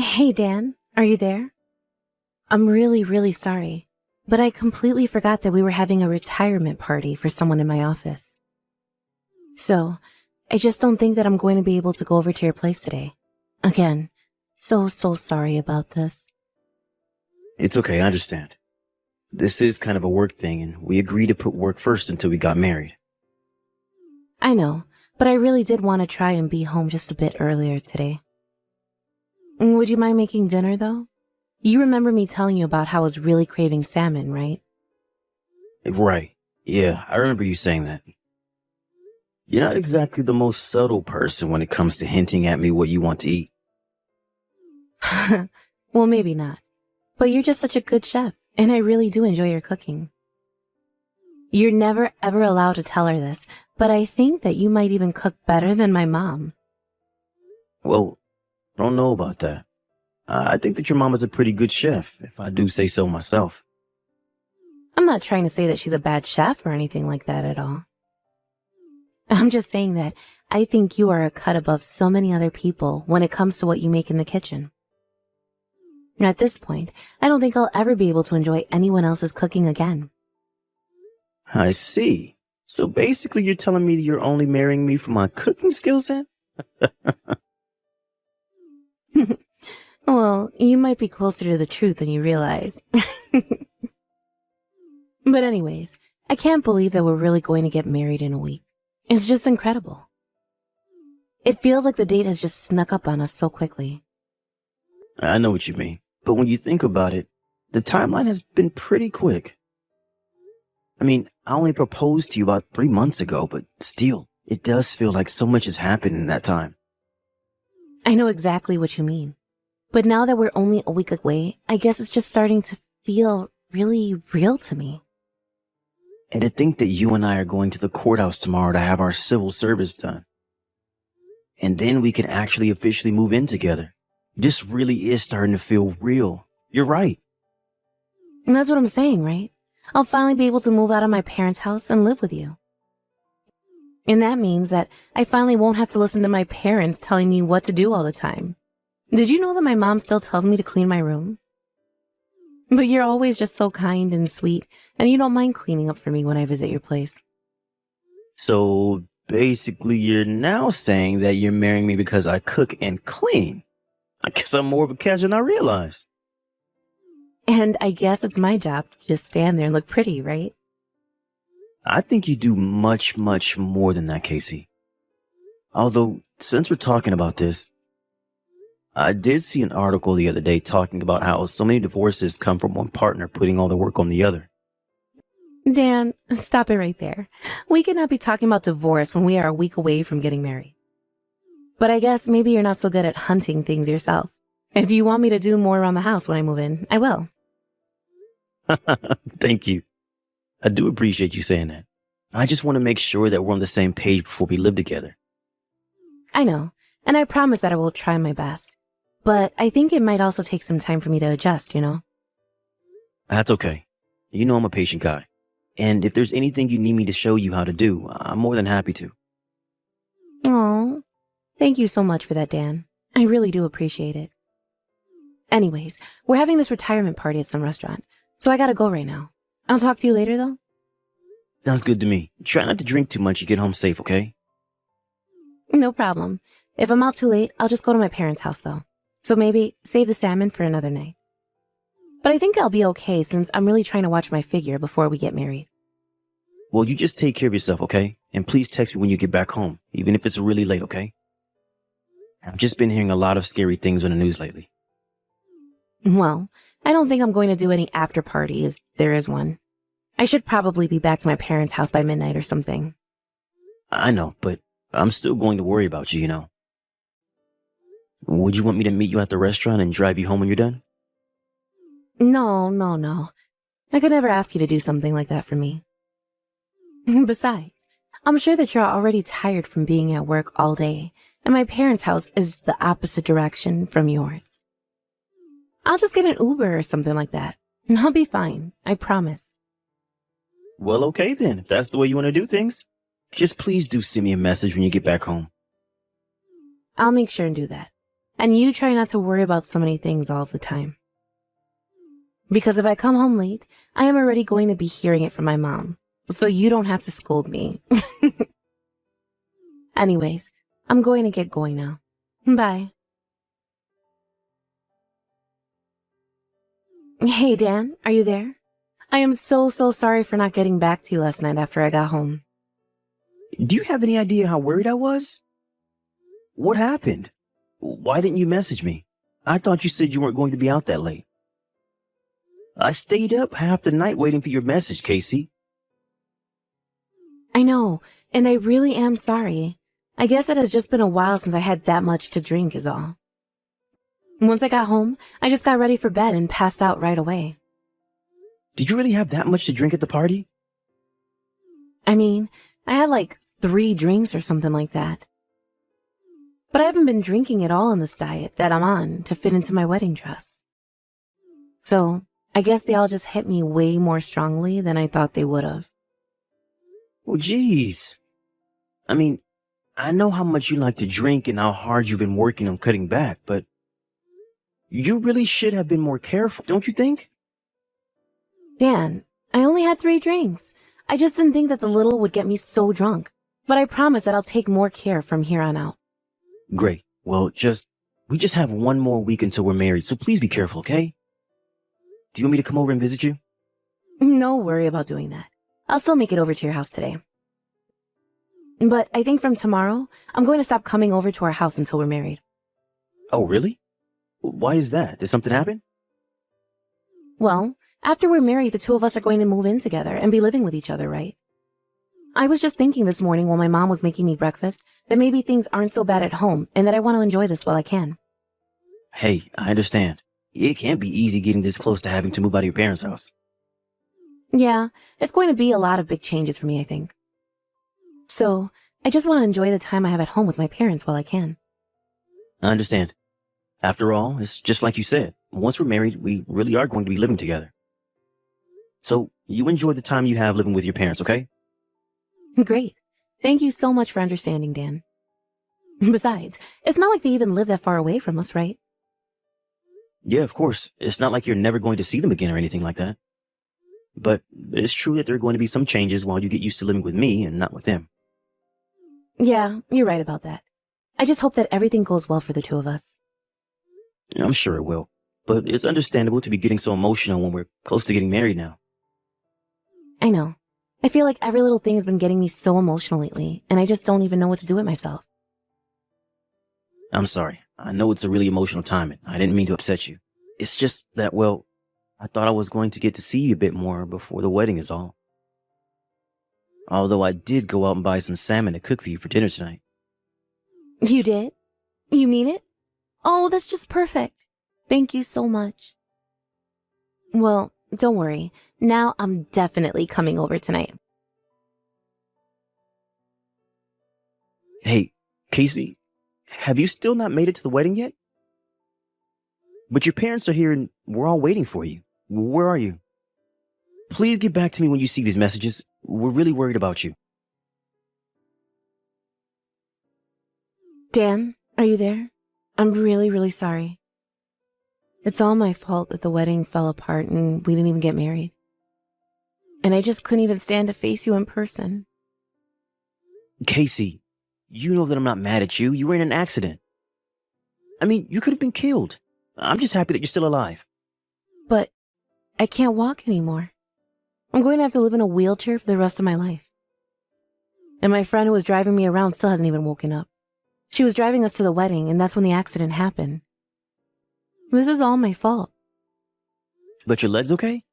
Hey, Dan, are you there? I'm really, really sorry, but I completely forgot that we were having a retirement party for someone in my office. So, I just don't think that I'm going to be able to go over to your place today. Again, so sorry about this. It's okay, I understand. This is kind of a work thing, and we agreed to put work first until we got married. I know, but I really did want to try and be home just a bit earlier today. Would you mind making dinner, though? You remember me telling you about how I was really craving salmon, right? Right. Yeah, I remember you saying that. You're not exactly the most subtle person when it comes to hinting at me what you want to eat. Well, maybe not. But you're just such a good chef, and I really do enjoy your cooking. You're never ever allowed to tell her this, but I think that you might even cook better than my mom. Well, I don't know about that. I think that your mom is a pretty good chef, if I do say so myself. I'm not trying to say that she's a bad chef or anything like that at all. I'm just saying that I think you are a cut above so many other people when it comes to what you make in the kitchen. At this point, I don't think I'll ever be able to enjoy anyone else's cooking again. I see. So basically you're telling me you're only marrying me for my cooking skills then? Well, you might be closer to the truth than you realize. But anyways, I can't believe that we're really going to get married in a week. It's just incredible. It feels like the date has just snuck up on us so quickly. I know what you mean. But when you think about it, the timeline has been pretty quick. I mean, I only proposed to you about 3 months ago, but still, it does feel like so much has happened in that time. I know exactly what you mean. But now that we're only a week away, I guess it's just starting to feel really real to me. And to think that you and I are going to the courthouse tomorrow to have our civil service done. And then we can actually officially move in together. This really is starting to feel real. You're right. And that's what I'm saying, right? I'll finally be able to move out of my parents' house and live with you. And that means that I finally won't have to listen to my parents telling me what to do all the time. Did you know that my mom still tells me to clean my room? But you're always just so kind and sweet, and you don't mind cleaning up for me when I visit your place. So basically you're now saying that you're marrying me because I cook and clean. I guess I'm more of a catch than I realized. And I guess it's my job to just stand there and look pretty, right? I think you do much, much more than that, Casey. Although, since we're talking about this, I did see an article the other day talking about how so many divorces come from one partner putting all the work on the other. Dan, stop it right there. We cannot be talking about divorce when we are a week away from getting married. But I guess maybe you're not so good at hunting things yourself. If you want me to do more around the house when I move in, I will. Thank you. I do appreciate you saying that. I just want to make sure that we're on the same page before we live together. I know, and I promise that I will try my best. But I think it might also take some time for me to adjust, you know? That's okay. You know I'm a patient guy. And if there's anything you need me to show you how to do, I'm more than happy to. Aw, thank you so much for that, Dan. I really do appreciate it. Anyways, we're having this retirement party at some restaurant, so I gotta go right now. I'll talk to you later, though. Sounds good to me. Try not to drink too much and get home safe, okay? No problem. If I'm out too late, I'll just go to my parents' house, though. So maybe save the salmon for another night. But I think I'll be okay since I'm really trying to watch my figure before we get married. Well, you just take care of yourself, okay? And please text me when you get back home, even if it's really late, okay? I've just been hearing a lot of scary things on the news lately. Well, I don't think I'm going to do any after party if there is one. I should probably be back to my parents' house by midnight or something. I know, but I'm still going to worry about you, you know. Would you want me to meet you at the restaurant and drive you home when you're done? No. I could never ask you to do something like that for me. Besides, I'm sure that you're already tired from being at work all day, and my parents' house is the opposite direction from yours. I'll just get an Uber or something like that, and I'll be fine, I promise. Well, okay then, if that's the way you want to do things. Just please do send me a message when you get back home. I'll make sure and do that. And you try not to worry about so many things all the time. Because if I come home late, I am already going to be hearing it from my mom. So you don't have to scold me. Anyways, I'm going to get going now. Bye. Hey, Dan, are you there? I am so sorry for not getting back to you last night after I got home. Do you have any idea how worried I was? What happened? Why didn't you message me? I thought you said you weren't going to be out that late. I stayed up half the night waiting for your message, Casey. I know, and I really am sorry. I guess it has just been a while since I had that much to drink is all. Once I got home, I just got ready for bed and passed out right away. Did you really have that much to drink at the party? I mean, I had like 3 drinks or something like that. But I haven't been drinking at all in this diet that I'm on to fit into my wedding dress. So, I guess they all just hit me way more strongly than I thought they would have. Well, geez. I mean, I know how much you like to drink and how hard you've been working on cutting back, but you really should have been more careful, don't you think? Dan, I only had 3 drinks. I just didn't think that the little would get me so drunk. But I promise that I'll take more care from here on out. Great. Well, we just have one more week until we're married, so please be careful, okay? Do you want me to come over and visit you? No worry about doing that. I'll still make it over to your house today. But I think from tomorrow, I'm going to stop coming over to our house until we're married. Oh, really? Why is that? Did something happen? Well, after we're married, the 2 of us are going to move in together and be living with each other, right? I was just thinking this morning while my mom was making me breakfast that maybe things aren't so bad at home and that I want to enjoy this while I can. Hey, I understand. It can't be easy getting this close to having to move out of your parents' house. Yeah, it's going to be a lot of big changes for me, I think. So, I just want to enjoy the time I have at home with my parents while I can. I understand. After all, it's just like you said. Once we're married, we really are going to be living together. So, you enjoy the time you have living with your parents, okay? Great. Thank you so much for understanding, Dan. Besides, it's not like they even live that far away from us, right? Yeah, of course. It's not like you're never going to see them again or anything like that. But it's true that there are going to be some changes while you get used to living with me and not with them. Yeah, you're right about that. I just hope that everything goes well for the 2 of us. I'm sure it will. But it's understandable to be getting so emotional when we're close to getting married now. I know. I feel like every little thing has been getting me so emotional lately, and I just don't even know what to do with myself. I'm sorry. I know it's a really emotional time, and I didn't mean to upset you. It's just that, well, I thought I was going to get to see you a bit more before the wedding is all. Although I did go out and buy some salmon to cook for you for dinner tonight. You did? You mean it? Oh, that's just perfect. Thank you so much. Well, don't worry. Now I'm definitely coming over tonight. Hey, Casey, have you still not made it to the wedding yet? But your parents are here and we're all waiting for you. Where are you? Please get back to me when you see these messages. We're really worried about you. Dan, are you there? I'm really sorry. It's all my fault that the wedding fell apart and we didn't even get married. And I just couldn't even stand to face you in person. Casey, you know that I'm not mad at you. You were in an accident. I mean, you could have been killed. I'm just happy that you're still alive. But I can't walk anymore. I'm going to have to live in a wheelchair for the rest of my life. And my friend who was driving me around still hasn't even woken up. She was driving us to the wedding, and that's when the accident happened. This is all my fault. But your leg's okay?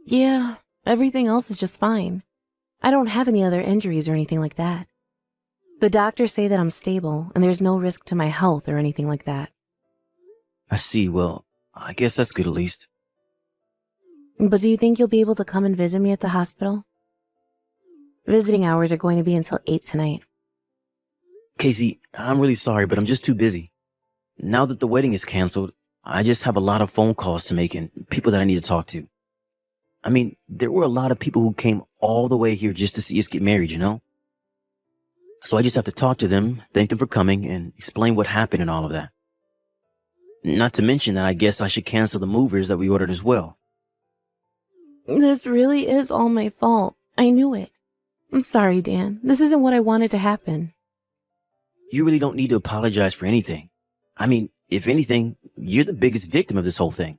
Yeah, everything else is just fine. I don't have any other injuries or anything like that. The doctors say that I'm stable, and there's no risk to my health or anything like that. I see. Well, I guess that's good at least. But do you think you'll be able to come and visit me at the hospital? Visiting hours are going to be until 8 tonight. Casey, I'm really sorry, but I'm just too busy. Now that the wedding is canceled, I just have a lot of phone calls to make and people that I need to talk to. I mean, there were a lot of people who came all the way here just to see us get married, you know? So I just have to talk to them, thank them for coming, and explain what happened and all of that. Not to mention that I guess I should cancel the movers that we ordered as well. This really is all my fault. I knew it. I'm sorry, Dan. This isn't what I wanted to happen. You really don't need to apologize for anything. I mean, if anything, you're the biggest victim of this whole thing.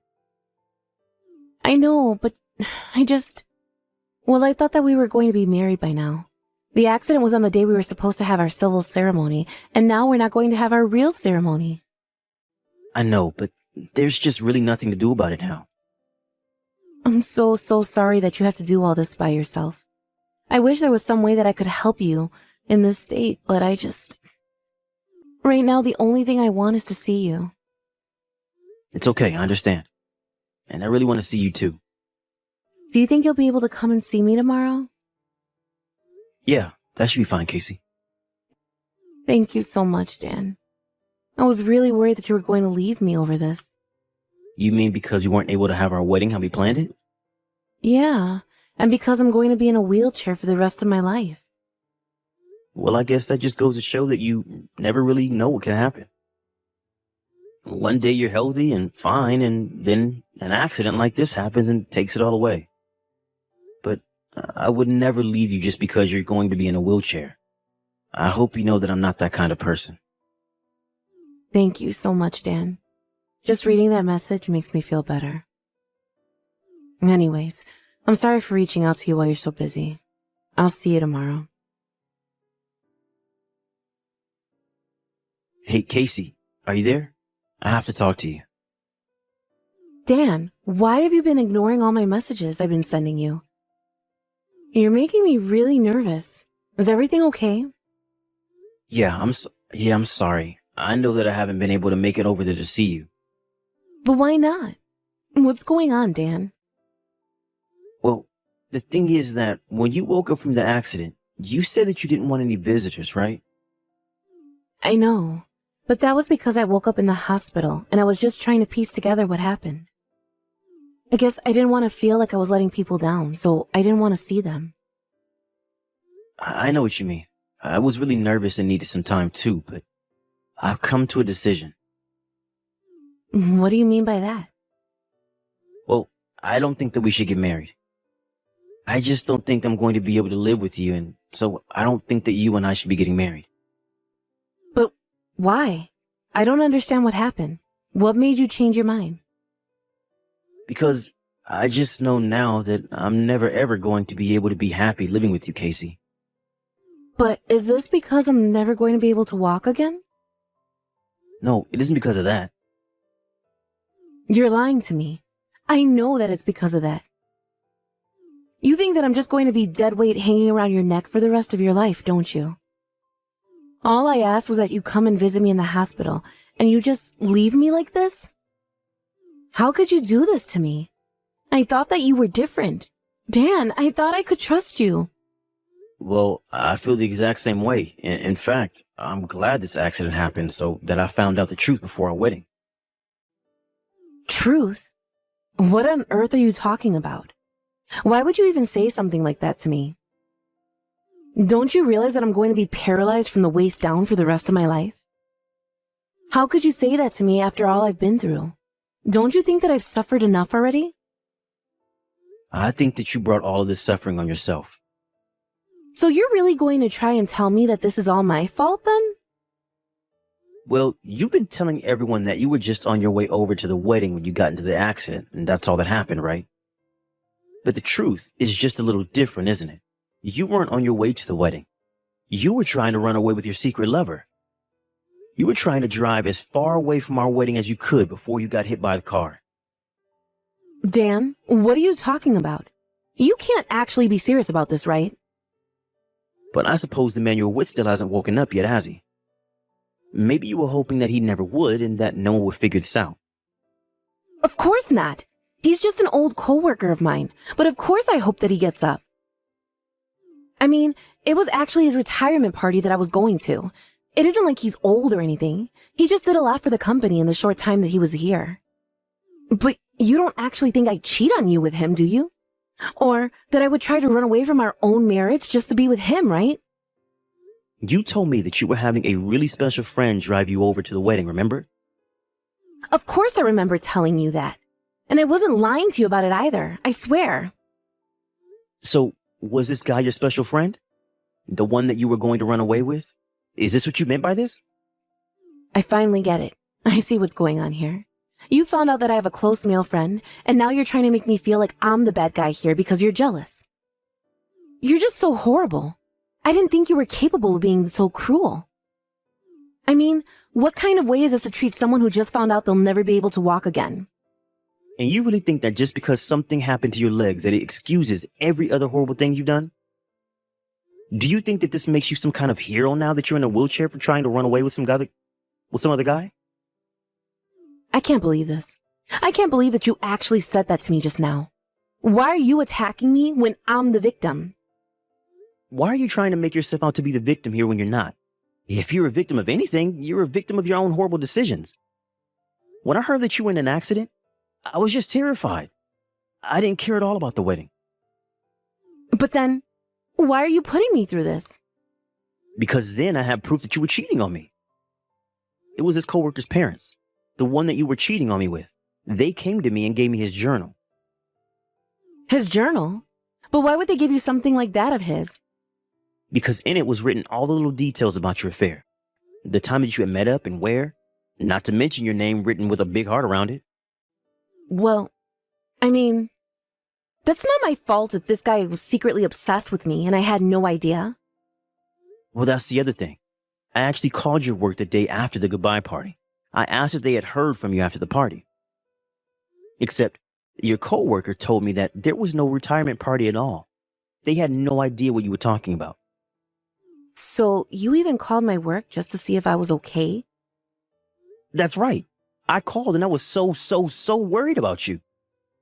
I know, but Well, I thought that we were going to be married by now. The accident was on the day we were supposed to have our civil ceremony, and now we're not going to have our real ceremony. I know, but there's just really nothing to do about it now. I'm so sorry that you have to do all this by yourself. I wish there was some way that I could help you in this state, but right now, the only thing I want is to see you. It's okay, I understand. And I really want to see you too. Do you think you'll be able to come and see me tomorrow? Yeah, that should be fine, Casey. Thank you so much, Dan. I was really worried that you were going to leave me over this. You mean because you weren't able to have our wedding how we planned it? Yeah, and because I'm going to be in a wheelchair for the rest of my life. Well, I guess that just goes to show that you never really know what can happen. One day you're healthy and fine, and then an accident like this happens and takes it all away. But I would never leave you just because you're going to be in a wheelchair. I hope you know that I'm not that kind of person. Thank you so much, Dan. Just reading that message makes me feel better. Anyways, I'm sorry for reaching out to you while you're so busy. I'll see you tomorrow. Hey, Casey, are you there? I have to talk to you. Dan, why have you been ignoring all my messages I've been sending you? You're making me really nervous. Is everything okay? Yeah, I'm sorry. I know that I haven't been able to make it over there to see you. But why not? What's going on, Dan? Well, the thing is that when you woke up from the accident, you said that you didn't want any visitors, right? I know, but that was because I woke up in the hospital and I was just trying to piece together what happened. I guess I didn't want to feel like I was letting people down, so I didn't want to see them. I know what you mean. I was really nervous and needed some time too, but I've come to a decision. What do you mean by that? Well, I don't think that we should get married. I just don't think I'm going to be able to live with you, and so I don't think that you and I should be getting married. But why? I don't understand what happened. What made you change your mind? Because I just know now that I'm never ever going to be able to be happy living with you, Casey. But is this because I'm never going to be able to walk again? No, it isn't because of that. You're lying to me. I know that it's because of that. You think that I'm just going to be dead weight hanging around your neck for the rest of your life, don't you? All I asked was that you come and visit me in the hospital, and you just leave me like this? How could you do this to me? I thought that you were different. Dan, I thought I could trust you. Well, I feel the exact same way. In fact, I'm glad this accident happened so that I found out the truth before our wedding. Truth? What on earth are you talking about? Why would you even say something like that to me? Don't you realize that I'm going to be paralyzed from the waist down for the rest of my life? How could you say that to me after all I've been through? Don't you think that I've suffered enough already? I think that you brought all of this suffering on yourself. So you're really going to try and tell me that this is all my fault then? Well, you've been telling everyone that you were just on your way over to the wedding when you got into the accident, and that's all that happened, right? But the truth is just a little different, isn't it? You weren't on your way to the wedding. You were trying to run away with your secret lover. You were trying to drive as far away from our wedding as you could before you got hit by the car. Dan, what are you talking about? You can't actually be serious about this, right? But I suppose the man you're with still hasn't woken up yet, has he? Maybe you were hoping that he never would and that no one would figure this out. Of course not. He's just an old coworker of mine, but of course I hope that he gets up. I mean, it was actually his retirement party that I was going to. It isn't like he's old or anything. He just did a lot for the company in the short time that he was here. But you don't actually think I'd cheat on you with him, do you? Or that I would try to run away from our own marriage just to be with him, right? You told me that you were having a really special friend drive you over to the wedding, remember? Of course I remember telling you that. And I wasn't lying to you about it either, I swear. So, was this guy your special friend? The one that you were going to run away with? Is this what you meant by this? I finally get it. I see what's going on here. You found out that I have a close male friend, and now you're trying to make me feel like I'm the bad guy here because you're jealous. You're just so horrible. I didn't think you were capable of being so cruel. I mean, what kind of way is this to treat someone who just found out they'll never be able to walk again? And you really think that just because something happened to your legs that it excuses every other horrible thing you've done? Do you think that this makes you some kind of hero now that you're in a wheelchair for trying to run away with some other guy? I can't believe this. I can't believe that you actually said that to me just now. Why are you attacking me when I'm the victim? Why are you trying to make yourself out to be the victim here when you're not? If you're a victim of anything, you're a victim of your own horrible decisions. When I heard that you were in an accident, I was just terrified. I didn't care at all about the wedding. But then, why are you putting me through this? Because then I had proof that you were cheating on me. It was his coworker's parents, the one that you were cheating on me with. They came to me and gave me his journal. His journal? But why would they give you something like that of his? Because in it was written all the little details about your affair. The time that you had met up and where, not to mention your name written with a big heart around it. Well, I mean, that's not my fault if this guy was secretly obsessed with me and I had no idea. Well, that's the other thing. I actually called your work the day after the goodbye party. I asked if they had heard from you after the party. Except your coworker told me that there was no retirement party at all. They had no idea what you were talking about. So you even called my work just to see if I was okay? That's right. I called and I was so worried about you.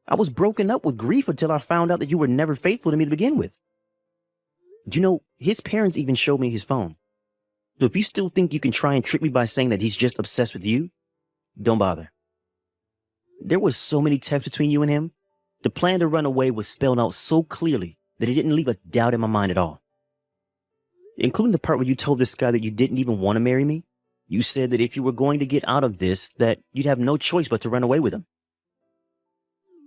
I was broken up with grief until I found out that you were never faithful to me to begin with. You know, his parents even showed me his phone. So if you still think you can try and trick me by saying that he's just obsessed with you, don't bother. There was so many texts between you and him. The plan to run away was spelled out so clearly that it didn't leave a doubt in my mind at all. Including the part where you told this guy that you didn't even want to marry me. You said that if you were going to get out of this, that you'd have no choice but to run away with him.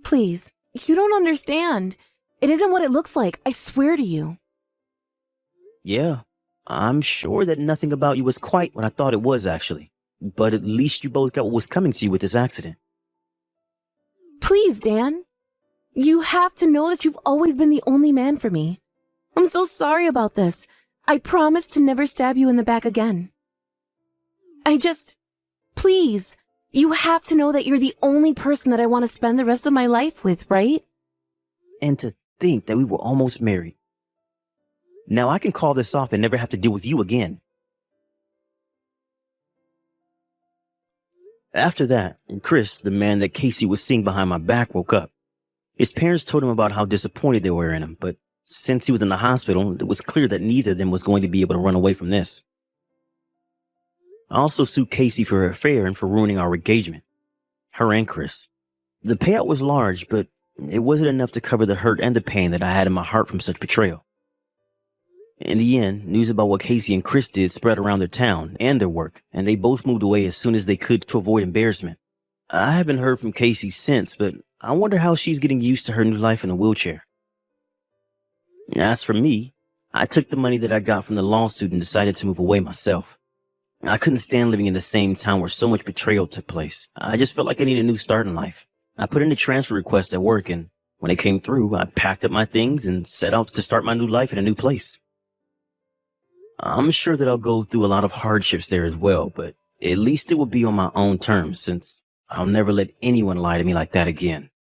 Please, you don't understand. It isn't what it looks like, I swear to you. Yeah, I'm sure that nothing about you was quite what I thought it was, actually. But at least you both got what was coming to you with this accident. Please, Dan. You have to know that you've always been the only man for me. I'm so sorry about this. I promise to never stab you in the back again. Please, you have to know that you're the only person that I want to spend the rest of my life with, right? And to think that we were almost married. Now I can call this off and never have to deal with you again. After that, Chris, the man that Casey was seeing behind my back, woke up. His parents told him about how disappointed they were in him, but since he was in the hospital, it was clear that neither of them was going to be able to run away from this. I also sued Casey for her affair and for ruining our engagement. Her and Chris. The payout was large, but it wasn't enough to cover the hurt and the pain that I had in my heart from such betrayal. In the end, news about what Casey and Chris did spread around their town and their work, and they both moved away as soon as they could to avoid embarrassment. I haven't heard from Casey since, but I wonder how she's getting used to her new life in a wheelchair. As for me, I took the money that I got from the lawsuit and decided to move away myself. I couldn't stand living in the same town where so much betrayal took place. I just felt like I needed a new start in life. I put in a transfer request at work, and when it came through, I packed up my things and set out to start my new life in a new place. I'm sure that I'll go through a lot of hardships there as well, but at least it will be on my own terms, since I'll never let anyone lie to me like that again.